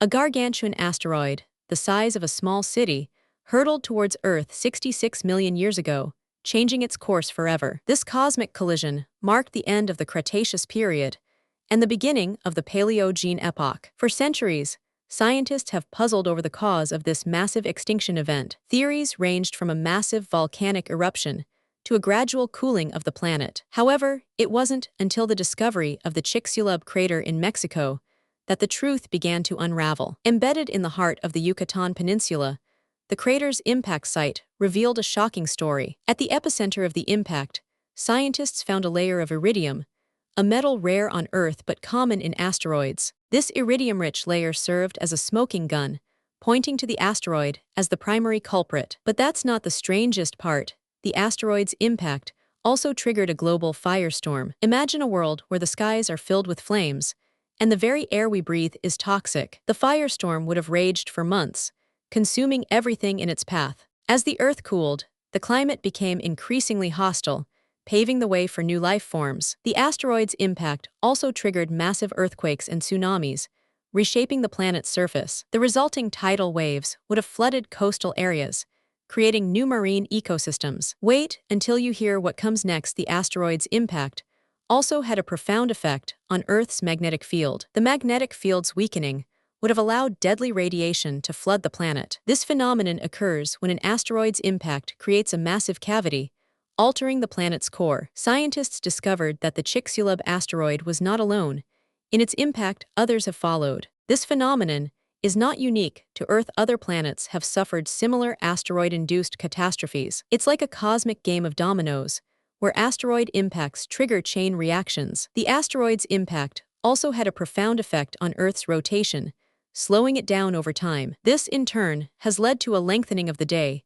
A gargantuan asteroid, the size of a small city, hurtled towards Earth 66 million years ago, changing its course forever. This cosmic collision marked the end of the Cretaceous period and the beginning of the Paleogene Epoch. For centuries, scientists have puzzled over the cause of this massive extinction event. Theories ranged from a massive volcanic eruption to a gradual cooling of the planet. However, it wasn't until the discovery of the Chicxulub crater in Mexico that the truth began to unravel. Embedded in the heart of the Yucatan Peninsula, the crater's impact site revealed a shocking story. At the epicenter of the impact, scientists found a layer of iridium, a metal rare on Earth but common in asteroids. This iridium-rich layer served as a smoking gun, pointing to the asteroid as the primary culprit. But that's not the strangest part. The asteroid's impact also triggered a global firestorm. Imagine a world where the skies are filled with flames, and the very air we breathe is toxic. The firestorm would have raged for months, consuming everything in its path. As the Earth cooled, the climate became increasingly hostile, paving the way for new life forms. The asteroid's impact also triggered massive earthquakes and tsunamis, reshaping the planet's surface. The resulting tidal waves would have flooded coastal areas, creating new marine ecosystems. Wait until you hear what comes next. The asteroid's impact also had a profound effect on Earth's magnetic field. The magnetic field's weakening would have allowed deadly radiation to flood the planet. This phenomenon occurs when an asteroid's impact creates a massive cavity, altering the planet's core. Scientists discovered that the Chicxulub asteroid was not alone. In its impact, others have followed. This phenomenon is not unique to Earth. Other planets have suffered similar asteroid-induced catastrophes. It's like a cosmic game of dominoes, where asteroid impacts trigger chain reactions. The asteroid's impact also had a profound effect on Earth's rotation, slowing it down over time. This, in turn, has led to a lengthening of the day,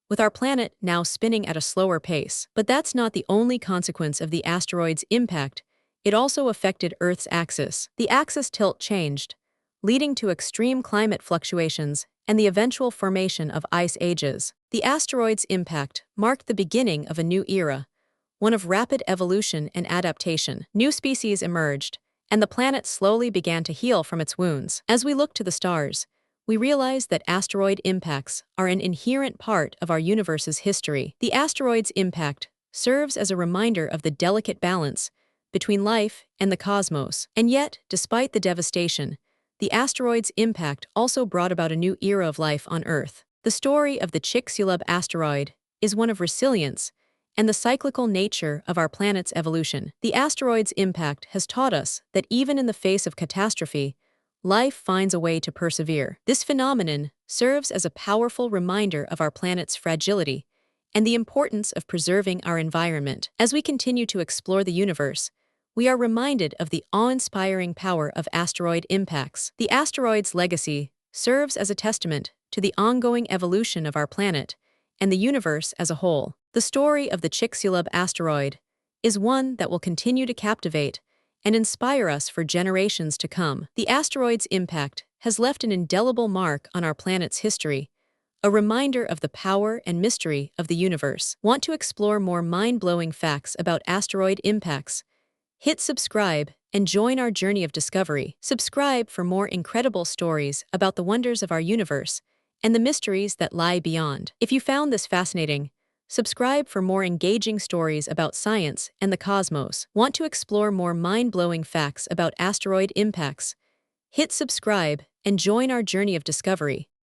with our planet now spinning at a slower pace. But that's not the only consequence of the asteroid's impact. It also affected Earth's axis. The axis tilt changed, leading to extreme climate fluctuations and the eventual formation of ice ages. The asteroid's impact marked the beginning of a new era, one of rapid evolution and adaptation. New species emerged, and the planet slowly began to heal from its wounds. As we look to the stars, we realize that asteroid impacts are an inherent part of our universe's history. The asteroid's impact serves as a reminder of the delicate balance between life and the cosmos. And yet, despite the devastation, the asteroid's impact also brought about a new era of life on Earth. The story of the Chicxulub asteroid is one of resilience and the cyclical nature of our planet's evolution. The asteroid's impact has taught us that even in the face of catastrophe, life finds a way to persevere. This phenomenon serves as a powerful reminder of our planet's fragility and the importance of preserving our environment. As we continue to explore the universe, we are reminded of the awe-inspiring power of asteroid impacts. The asteroid's legacy serves as a testament to the ongoing evolution of our planet and the universe as a whole. The story of the Chicxulub asteroid is one that will continue to captivate and inspire us for generations to come. The asteroid's impact has left an indelible mark on our planet's history, a reminder of the power and mystery of the universe. Want to explore more mind-blowing facts about asteroid impacts? Hit subscribe and join our journey of discovery. Subscribe for more incredible stories about the wonders of our universe and the mysteries that lie beyond. If you found this fascinating, subscribe for more engaging stories about science and the cosmos. Want to explore more mind-blowing facts about asteroid impacts? Hit subscribe and join our journey of discovery.